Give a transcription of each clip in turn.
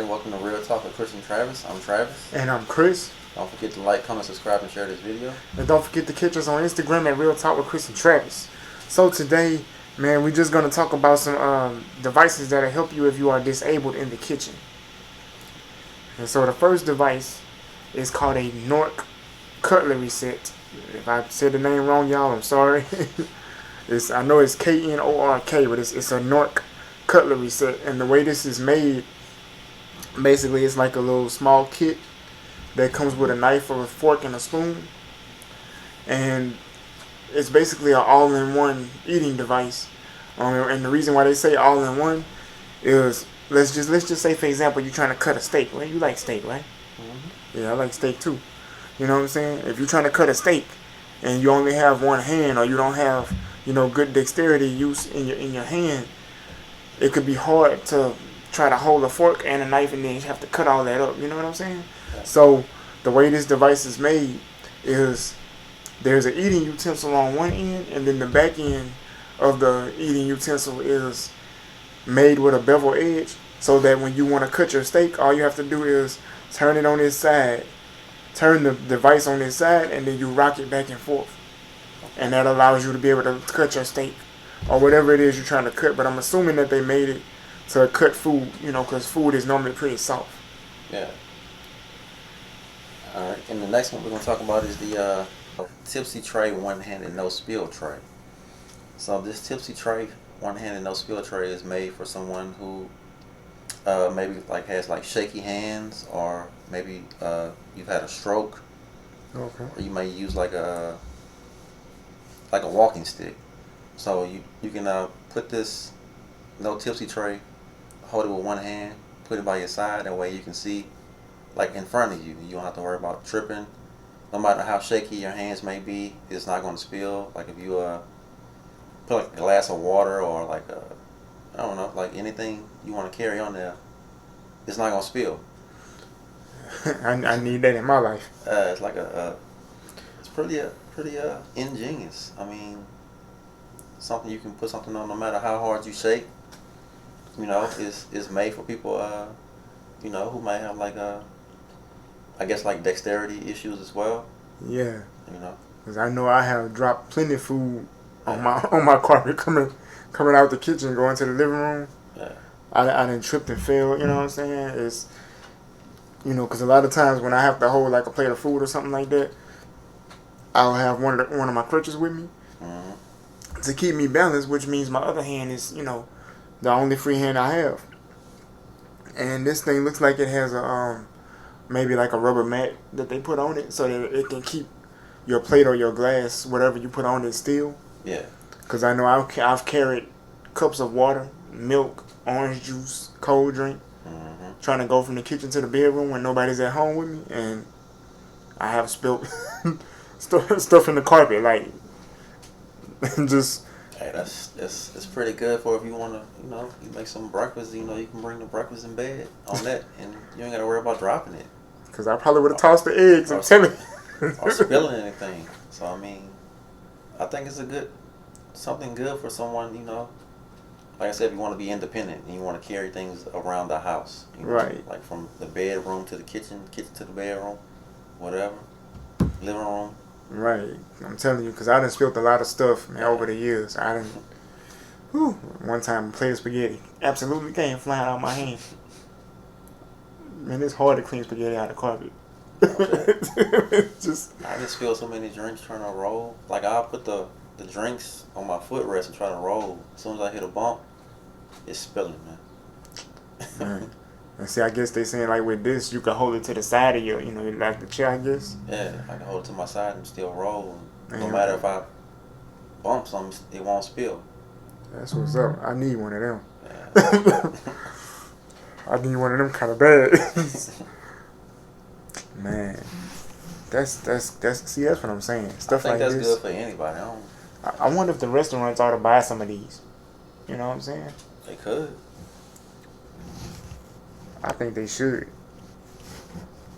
everybody. Welcome to Real Talk with Chris and Travis. I'm Travis. And I'm Chris. Don't forget to like, comment, subscribe, and share this video. And don't forget to catch us on Instagram at Real Talk with Chris and Travis. So today, man, we're just going to talk about some devices that'll help you if you are disabled in the kitchen. And so the first device is called a Nork Cutlery Set. If I said the name wrong, y'all, I'm sorry. I know it's K-N-O-R-K, but it's a Nork Cutlery Set. And the way this is made, basically it's like a little small kit that comes with a knife or a fork and a spoon. And it's basically an all-in-one eating device. And the reason why they say all-in-one is, let's just say, for example, you're trying to cut a steak. Well, you like steak, right? Mm-hmm. Yeah, I like steak too. You know what I'm saying? If you're trying to cut a steak and you only have one hand, or you don't have, good dexterity use in your hand, it could be hard to try to hold a fork and a knife and then you have to cut all that up. You know what I'm saying? Yeah. So the way this device is made is there's an eating utensil on one end, and then the back end of the eating utensil is made with a bevel edge, so that when you want to cut your steak, all you have to do is turn it on its side, turn the device on its side, and then you rock it back and forth. And that allows you to be able to cut your steak or whatever it is you're trying to cut. But I'm assuming that they made it to cut food, because food is normally pretty soft. Yeah. Alright, and the next one we're going to talk about is the Tipsy Tray one-handed no spill tray. So this Tipsy Tray one-handed no spill tray is made for someone who maybe has shaky hands, or maybe you've had a stroke. Okay. Or you may use like a walking stick. So you can put this no tipsy tray, hold it with one hand, put it by your side, that way you can see in front of you. You don't have to worry about tripping. No matter how shaky your hands may be, it's not going to spill. Like if you put a glass of water, or I don't know, anything you want to carry on there, it's not going to spill. I need that in my life. It's it's pretty ingenious. I mean, something you can put something on no matter how hard you shake. It's made for people who might have dexterity issues as well. Yeah. Because I know I have dropped plenty of food on my carpet coming out the kitchen, going to the living room. Yeah. I done tripped and fell. You know what I'm saying? It's because a lot of times when I have to hold a plate of food or something like that, I'll have one of my crutches with me to keep me balanced, which means my other hand is the only free hand I have. And this thing looks like it has a maybe a rubber mat that they put on it so that it can keep your plate or your glass, whatever you put on it, still. Yeah. Because I know I've carried cups of water, milk, orange juice, cold drink, trying to go from the kitchen to the bedroom when nobody's at home with me, and I have spilled stuff in the carpet, just. Hey, that's pretty good for if you want to, you make some breakfast. You can bring the breakfast in bed on that, and you ain't got to worry about dropping it. Because I probably would have tossed the eggs. I'm telling you. Or spilling anything. So I mean, I think it's something good for someone. Like I said, if you want to be independent and you want to carry things around the house, right? Like from the bedroom to the kitchen to the bedroom, whatever, living room. Right. I'm telling you, because I done spilled a lot of stuff, man, over the years. One time, a plate of spaghetti absolutely came flying out of my hand. Man, it's hard to clean spaghetti out of the carpet. Okay. I just spilled so many drinks trying to roll. I'll put the drinks on my footrest and try to roll. As soon as I hit a bump, it's spilling, man. Right. And see, I guess they saying with this, you can hold it to the side of your, like the chair, I guess. Yeah, I can hold it to my side and still roll. No matter if I bump something, it won't spill. That's what's up. I need one of them. Yeah. I need one of them kind of bad. Man, that's what I'm saying. Stuff I think that's this. Good for anybody. I wonder if the restaurants ought to buy some of these. You know what I'm saying? They could. I think they should.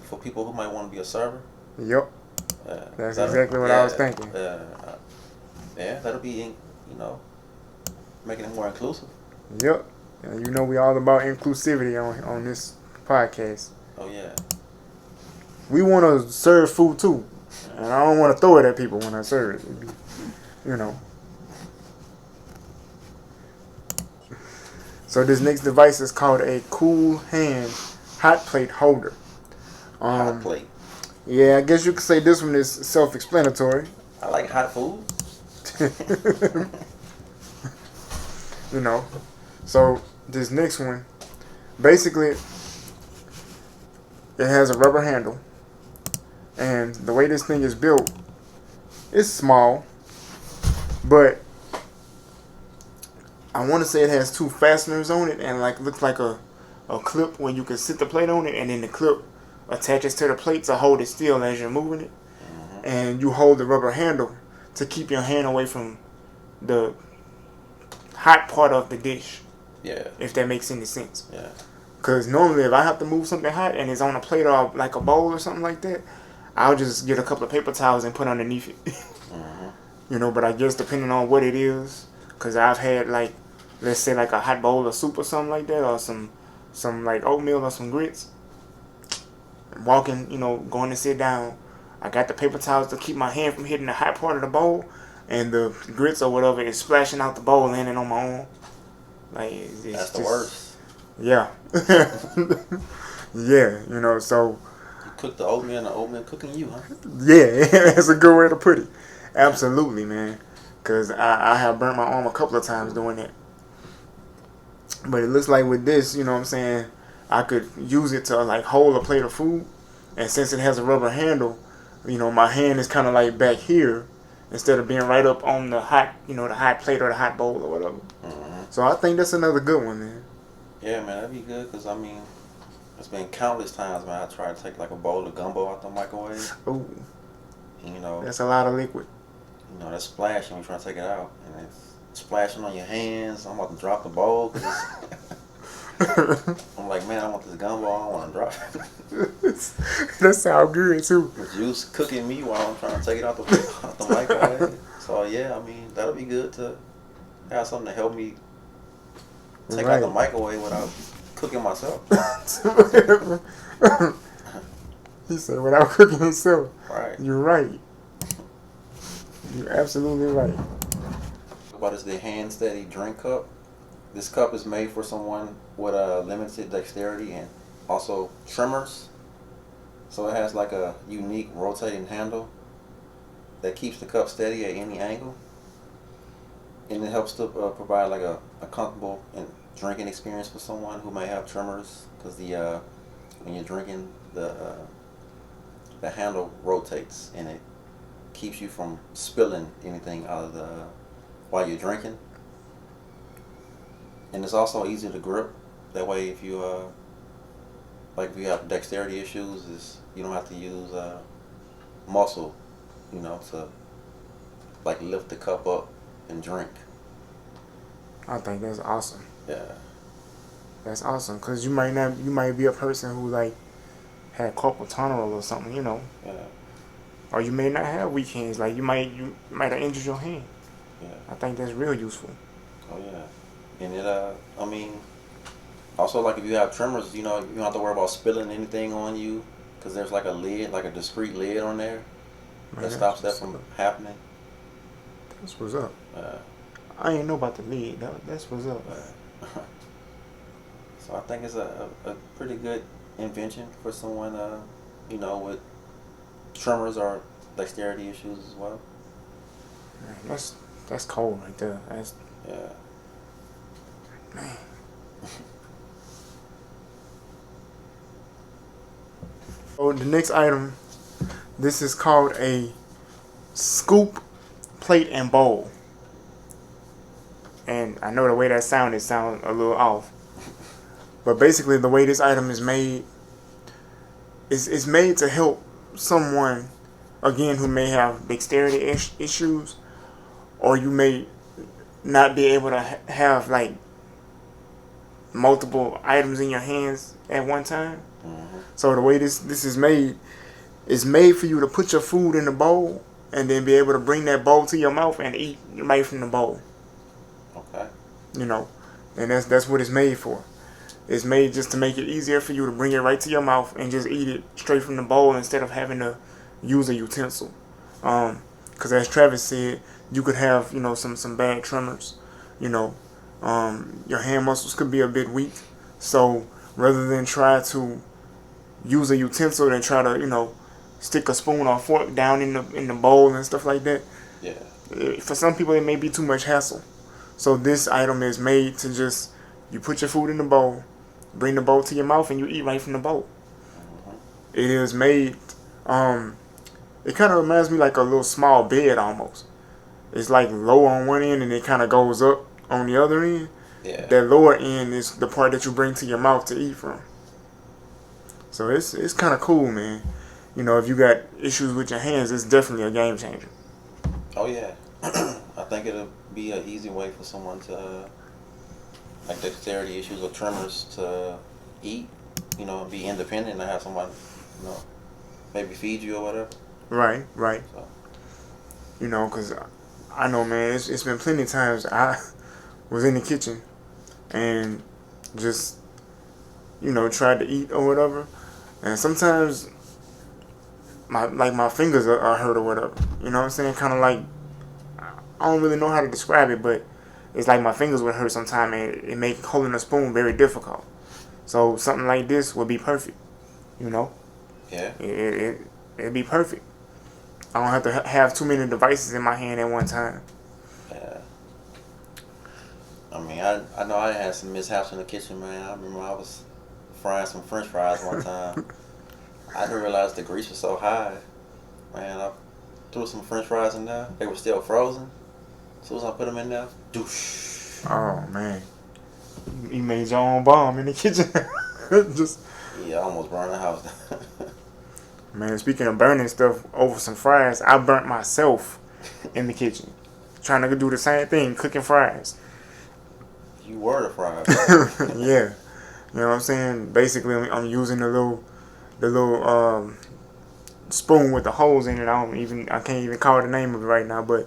For people who might want to be a server? Yep. That's exactly what I was thinking. Yeah, that'll be, making it more inclusive. Yep. And we all about inclusivity on this podcast. Oh yeah. We want to serve food too, and I don't want to throw it at people when I serve it. You know. So this next device is called a cool hand hot plate holder. Hot plate. Yeah, I guess you could say this one is self-explanatory. I like hot food. You know. So this next one, basically, it has a rubber handle, and the way this thing is built, it's small, but I want to say it has two fasteners on it, and like looks like a clip where you can sit the plate on it, and then the clip attaches to the plate to hold it still as you're moving it, and you hold the rubber handle to keep your hand away from the hot part of the dish. Yeah. If that makes any sense. Yeah. Because normally if I have to move something hot and it's on a plate or like a bowl or something like that, I'll just get a couple of paper towels and put underneath it. You know, but I guess depending on what it is, because I've had like, let's say like a hot bowl of soup or something like that, or some like oatmeal or some grits. Walking, you know, going to sit down, I got the paper towels to keep my hand from hitting the hot part of the bowl, and the grits or whatever is splashing out the bowl, landing on my arm. Like that's the worst. Yeah. Yeah, you know, so you cook the oatmeal and the oatmeal cooking you, huh? Yeah, that's a good way to put it. Absolutely, man. Because I have burnt my arm a couple of times doing that. But it looks like with this, you know what I'm saying, I could use it to like hold a plate of food. And since it has a rubber handle, you know, my hand is kind of like back here instead of being right up on the hot, you know, the hot plate or the hot bowl or whatever. So I think that's another good one, man. Yeah, man, that'd be good because, I mean, it's been countless times, man, I tried to take like a bowl of gumbo out the microwave. Ooh. And, you know. That's a lot of liquid. You know, that's splashing when you're trying to take it out. And it's splashing on your hands. I'm about to drop the bowl because I'm like, man, I want this gumbo. I don't want to drop it. That sounds good, too. The juice cooking me while I'm trying to take it out the microwave. So, yeah, I mean, that'll be good to have something to help me take out the microwave without cooking myself. He said without cooking himself. Right. You're right. You're absolutely right. What is the hand steady drink cup? This cup is made for someone with a limited dexterity and also tremors. So it has like a unique rotating handle that keeps the cup steady at any angle. And it helps to provide like a comfortable and drinking experience for someone who may have tremors, because when you're drinking, the handle rotates and it keeps you from spilling anything out of the while you're drinking. And it's also easy to grip. That way, if you if you have dexterity issues, you don't have to use muscle, you know, to like lift the cup up and drink. I think that's awesome. Yeah. That's awesome, because you might be a person who like had carpal tunnel or something, you know. Yeah. Or you may not have weak hands, like you might have injured your hand. Yeah. I think that's real useful. Oh yeah. And it I mean, also like if you have tremors, you know, you don't have to worry about spilling anything on you, because there's like a lid, like a discreet lid on there that stops that from happening. That's what's up. I ain't know about the lid. That's what's up. So I think it's a pretty good invention for someone, you know, with tremors or dexterity issues as well. Man, that's cold right there. That's man. Oh, the next item. This is called a scoop, plate, and bowl. And I know the way that sounds a little off. But basically the way this item is made is made to help someone, again, who may have dexterity issues, or you may not be able to have like multiple items in your hands at one time. So the way this is made for you to put your food in the bowl and then be able to bring that bowl to your mouth and eat right from the bowl. Okay. You know, and that's what it's made for. It's made just to make it easier for you to bring it right to your mouth and just eat it straight from the bowl instead of having to use a utensil. Because as Travis said, you could have some bad tremors. You know, your hand muscles could be a bit weak. So rather than try to use a utensil and try to stick a spoon or fork down in the bowl and stuff like that. Yeah. For some people, it may be too much hassle. So this item is made to just you put your food in the bowl, bring the bowl to your mouth, and you eat right from the bowl. Mm-hmm. It is made. It kind of reminds me like a little small bed almost. It's like low on one end and it kind of goes up on the other end. Yeah. That lower end is the part that you bring to your mouth to eat from. So it's kind of cool, man. If you got issues with your hands, it's definitely a game changer. Oh yeah. I think it'll be an easy way for someone to like dexterity issues or tremors to eat, and be independent and have someone, maybe feed you or whatever. Right. So. Because I know, man, it's been plenty of times I was in the kitchen and just, tried to eat or whatever. And sometimes my fingers are hurt or whatever. You know what I'm saying? Kind of like, I don't really know how to describe it, but it's like my fingers would hurt sometimes and it make holding a spoon very difficult. So something like this would be perfect. Yeah. It'd be perfect. I don't have to have too many devices in my hand at one time. Yeah. I mean, I know I had some mishaps in the kitchen, man. I remember I was frying some French fries one time. I didn't realize the grease was so high. Man, I threw some French fries in there. They were still frozen. As soon as I put them in there, douche. Oh, man. You made your own bomb in the kitchen. Yeah, I almost burned the house down. Man, speaking of burning stuff over some fries, I burnt myself in the kitchen. Trying to do the same thing, cooking fries. You were the fries. Yeah. You know what I'm saying? Basically, I'm using the little spoon with the holes in it. I can't even call the name of it right now, but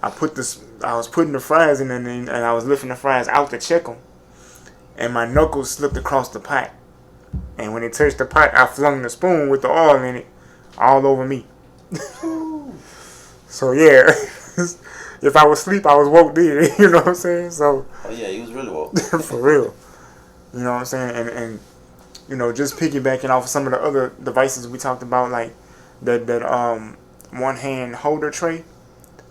I was putting the fries in and I was lifting the fries out to check them, and my knuckles slipped across the pot. And when it touched the pot, I flung the spoon with the oil in it all over me. So yeah, if I was asleep, I was woke dead. You know what I'm saying? So. Oh yeah, he was really woke. For real. You know what I'm saying? And just piggybacking off of some of the other devices we talked about, like that one hand holder tray.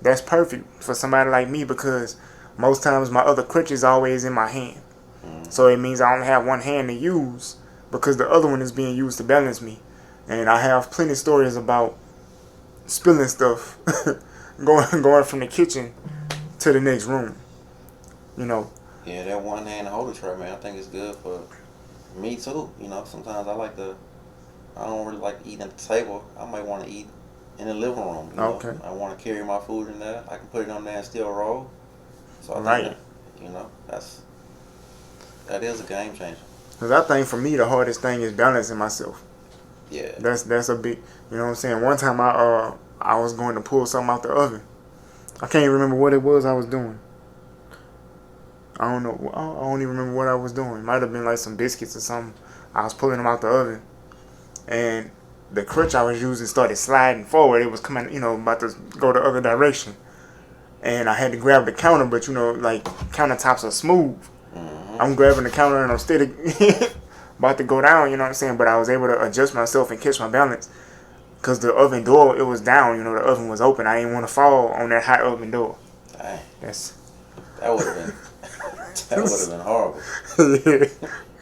That's perfect for somebody like me because most times my other crutch is always in my hand. So it means I only have one hand to use because the other one is being used to balance me. And I have plenty of stories about spilling stuff going from the kitchen to the next room. Yeah, that one hand holder tray, man, I think it's good for me too. Sometimes I don't really like eating at the table. I might want to eat in the living room. Okay. I want to carry my food in there. I can put it on there and still roll. So I think that is a game changer. Because I think for me the hardest thing is balancing myself. Yeah. That's a big, you know what I'm saying? One time I was going to pull something out the oven. I can't even remember what it was I was doing. I don't know. I don't even remember what I was doing. It might have been like some biscuits or something. I was pulling them out the oven. And the crutch I was using started sliding forward. It was coming, about to go the other direction. And I had to grab the counter, but like countertops are smooth. Mm-hmm. I'm grabbing the counter and I'm steady about to go down, you know what I'm saying? But I was able to adjust myself and catch my balance. Because the oven door, it was down, the oven was open. I didn't want to fall on that hot oven door. Dang. That would have been that would have been horrible.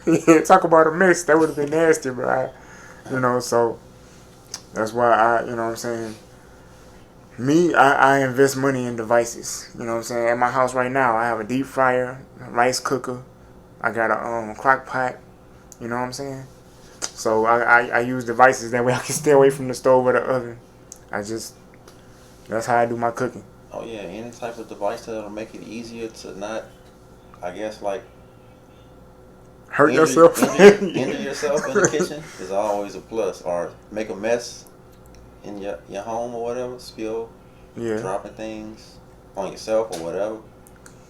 Yeah, talk about a mess. That would have been nasty, bro. So that's why you know what I'm saying? Me, I invest money in devices. You know what I'm saying? At my house right now, I have a deep fryer, a rice cooker. I got a crock pot. You know what I'm saying? So I use devices that way I can stay away from the stove or the oven. That's how I do my cooking. Oh yeah, any type of device that'll make it easier to not, I guess, like hurt yourself. Injure yourself in the kitchen is always a plus. Or make a mess in your home or whatever, dropping things on yourself or whatever.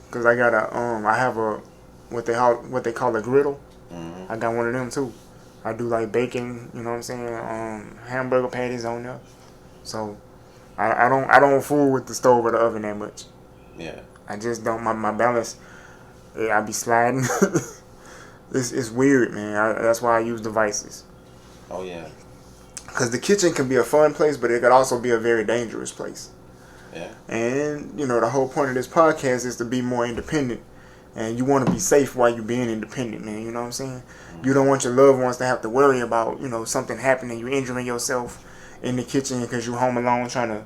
Cause I got I have what they call a griddle. I got one of them too. I do like bacon, you know what I'm saying? Hamburger patties on there. So I don't fool with the stove or the oven that much. Yeah. I just don't my balance. I be sliding. It's weird, man. That's why I use devices. Oh yeah. Because the kitchen can be a fun place, but it could also be a very dangerous place. Yeah. And you know the whole point of this podcast is to be more independent. And you want to be safe while you're being independent, man. You know what I'm saying? You don't want your loved ones to have to worry about, something happening, you injuring yourself in the kitchen because you're home alone trying to,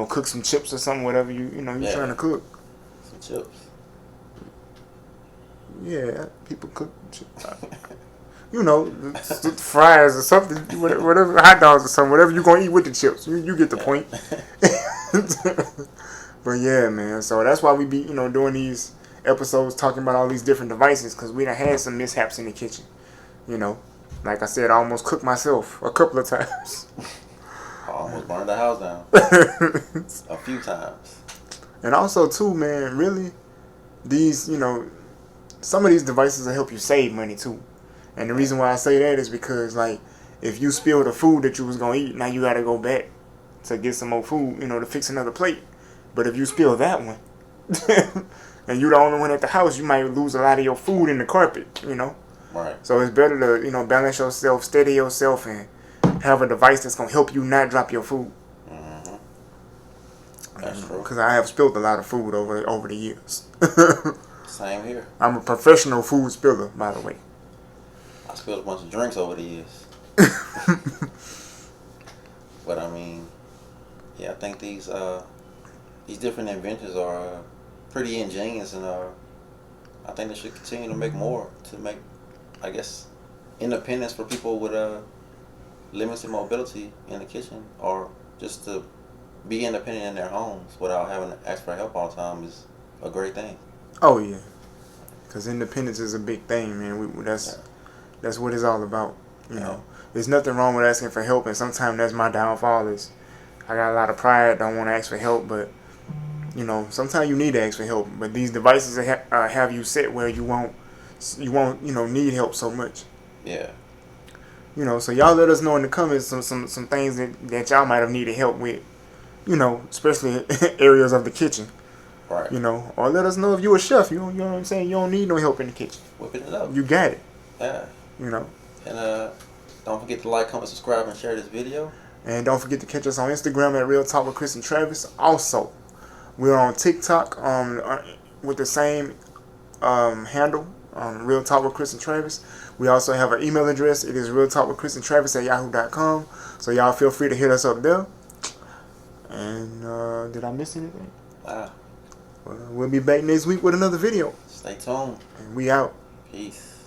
cook some chips or something, whatever you're trying to cook. Some chips. Yeah, people cook chips. Fries or something, whatever, hot dogs or something, whatever you're going to eat with the chips. You get the point. But yeah, man. So that's why we be, doing these episodes talking about all these different devices because we done had some mishaps in the kitchen. Like I said, I almost cooked myself a couple of times. I almost burned the house down a few times. And also too, man, really, these, some of these devices will help you save money too. And the reason why I say that is because, like, if you spill the food that you was gonna eat, now you gotta go back to get some more food, to fix another plate. But if you spill that one, and you're the only one at the house, you might lose a lot of your food in the carpet, Right. So it's better to, balance yourself, steady yourself, and have a device that's gonna help you not drop your food. Mm-hmm. That's true. Because I have spilled a lot of food over the years. Same here. I'm a professional food spiller, by the way. I spilled a bunch of drinks over the years. But I mean, yeah, I think these different inventions are pretty ingenious, and I think they should continue to make more to make, I guess, independence for people with limited mobility in the kitchen, or just to be independent in their homes without having to ask for help all the time is a great thing. Oh yeah, because independence is a big thing, man. That's what it's all about. You know, there's nothing wrong with asking for help, and sometimes that's my downfall. Is I got a lot of pride, don't want to ask for help, but sometimes you need to ask for help. But these devices have you set where you won't need help so much. Yeah. So y'all let us know in the comments some things that y'all might have needed help with. Especially areas of the kitchen. Right. Or let us know if you're a chef. You know what I'm saying? You don't need no help in the kitchen. Whipping it up. You got it. Yeah. And don't forget to like, comment, subscribe, and share this video. And don't forget to catch us on Instagram at Real Talk with Chris and Travis. Also, we're on TikTok with the same handle, Real Talk with Chris and Travis. We also have an email address. It is realtalkwithchrisantravis@yahoo.com. So y'all feel free to hit us up there. And did I miss anything? Well, we'll be back next week with another video. Stay tuned. And we out. Peace.